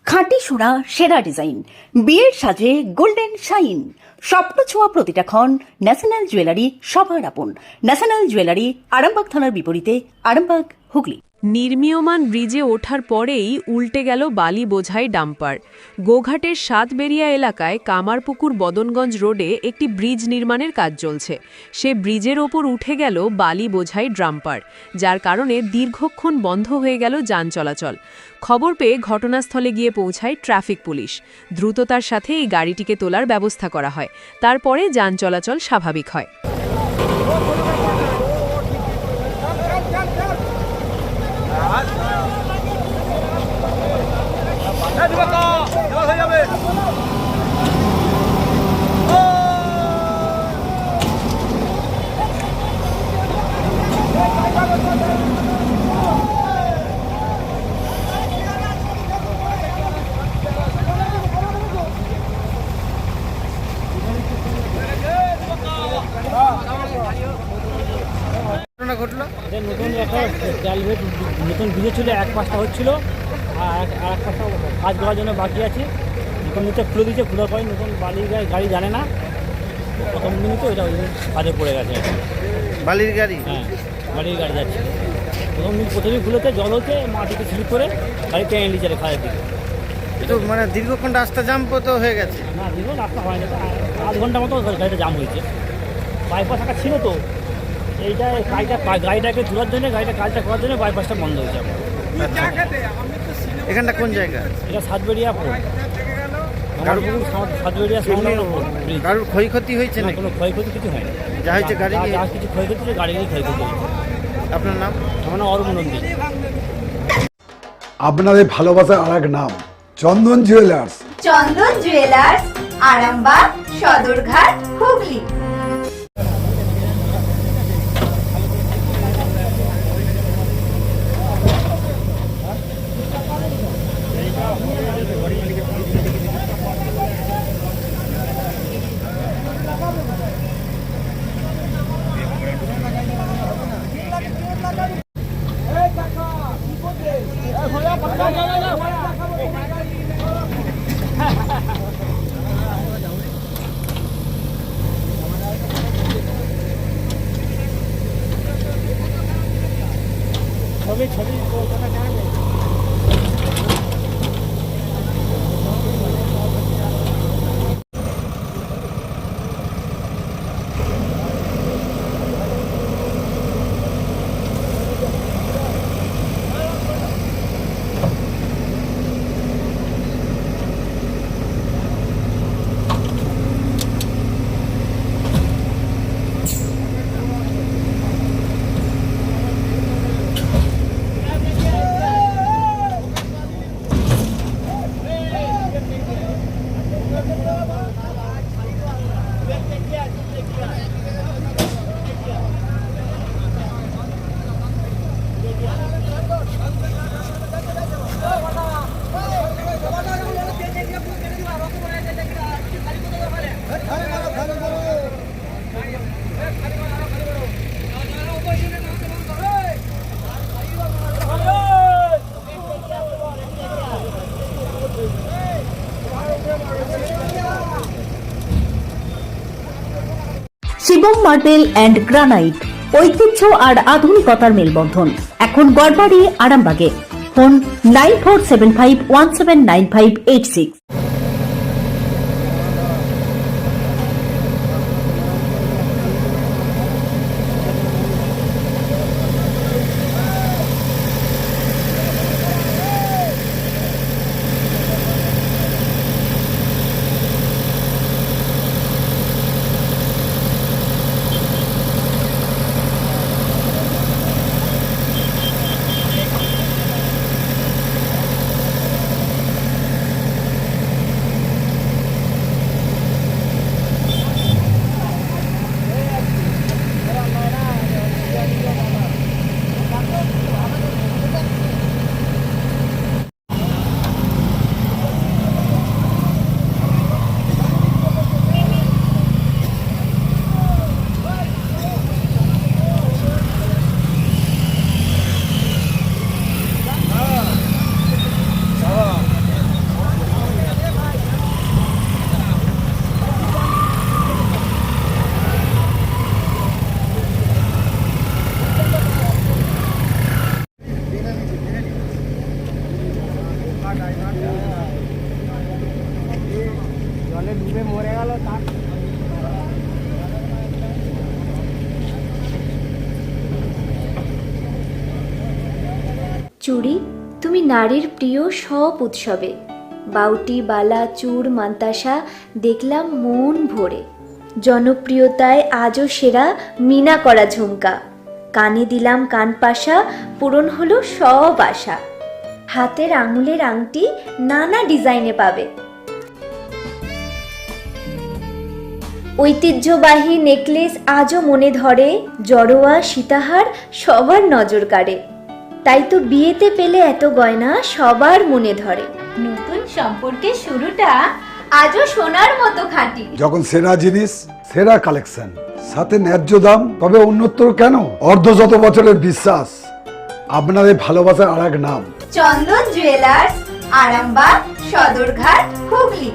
খাঁটি সোনা সেরা ডিজাইন, বিয়ের সাজে গোল্ডেন শাইন, স্বপ্ন ছোঁয়া প্রতিটা ক্ষণ। ন্যাশনাল জুয়েলারি সবার আপন। ন্যাশনাল জুয়েলারি, আরামবাগ থানার বিপরীতে, আরামবাগ, হুগলি। নির্মীয়মান ব্রিজে ওঠার পরেই উল্টে গেল বালি বোঝাই ডাম্পার। গোঘাটের সাতবেরিয়া এলাকায় কামারপুকুর বদনগঞ্জ রোডে একটি ব্রিজ নির্মাণের কাজ চলছে। সে ব্রিজের ওপর উঠে গেল বালি বোঝাই ডাম্পার, যার কারণে দীর্ঘক্ষণ বন্ধ হয়ে গেল যান চলাচল। খবর পেয়ে ঘটনাস্থলে গিয়ে পৌঁছায় ট্রাফিক পুলিশ। দ্রুততার সাথে এই গাড়িটিকে তোলার ব্যবস্থা করা হয়। তারপরে যান চলাচল স্বাভাবিক হয়। নতুন একটা ক্যালভেট নতুন ব্রিজে ছিল, এক পাশটা হচ্ছিল আর এক পাশটা কাজ করার জন্য বাকি আছে। নতুন নিচে খুলে দিয়েছে, খোলার পরে নতুন বালির গাড়ি জানে না প্রথম দিনই তো ওইটা কাজে পড়ে গেছে। বালির গাড়ি? হ্যাঁ, বালির গাড়ি যাচ্ছে। প্রথমেই খুলেতে জল হচ্ছে, মাটিতে স্লিপ করে গাড়ি টেনে নিচে খালের দিকে। তো মানে দীর্ঘক্ষণ রাস্তা জাম তো হয়ে গেছে? না, দীর্ঘ রাস্তা হয়নি, আধ ঘন্টা মতো গাড়িটা জাম হয়েছে। বাইপাস একটা ছিল তো, এইটা গাড়িটাকে তোলার জন্য, কাজটা করার জন্য বাইপাসটা বন্ধ হয়েছে। এখানটা কোন জায়গা? এটা সাতবেরিয়া সাতবেরিয়া কারোর ক্ষয়ক্ষতি হয়েছে না? কোনো ক্ষয়ক্ষতি কিছু হয়নি। যা হয়েছে গাড়ি কিছু ক্ষয়ক্ষতি হয়েছে, গাড়িরই ক্ষয়ক্ষতি হয়েছে। আপনার নাম? আমার নাম অরুণ নন্দী। আপনাদের ভালোবাসার আর এক নাম চন্দন জুয়েলার্স। চন্দন জুয়েলার্স, আরামবাগ, সদরঘাট, হুগলি। ছবি শিবম মার্বেল অ্যান্ড গ্রানাইট, ঐতিহ্য আর আধুনিকতার মেলবন্ধন। এখন গড়বাড়ি, আরামবাগে। ফোন 9475179586। জলে ডুবে মরে গেল তার চুড়ি তুমি নারীর প্রিয় সব উৎসবে, বাউটি বালা চূড় মান্তাসা দেখলাম মন ভরে। জনপ্রিয়তায় আজও সেরা মিনা করা ঝুমকা, কানে দিলাম কানপাশা, পূরণ হলো সব আশা। হাতের আঙুলের আংটি নানা ডিজাইনে পাবে, ঐতিহ্যবাহী নেকলেস আজও মনে ধরে, জড়োয়া সীতাহার সবার নজর কাড়ে। তাই তো বিয়েতে পেলে এত গয়না সবার মনে ধরে। নতুন সম্পর্কের শুরুটা আজও সোনার মতো খাঁটি। যখন সেরা জিনিস, সেরা কালেকশন, সাথে ন্যায্য দাম, তবে উন্নতর কেন? অর্ধশত বছরের বিশ্বাস, আপনাদের ভালোবাসার আর এক নাম চন্দন জুয়েলার্স, আরামবাগ, সদরঘাট, হুগলি।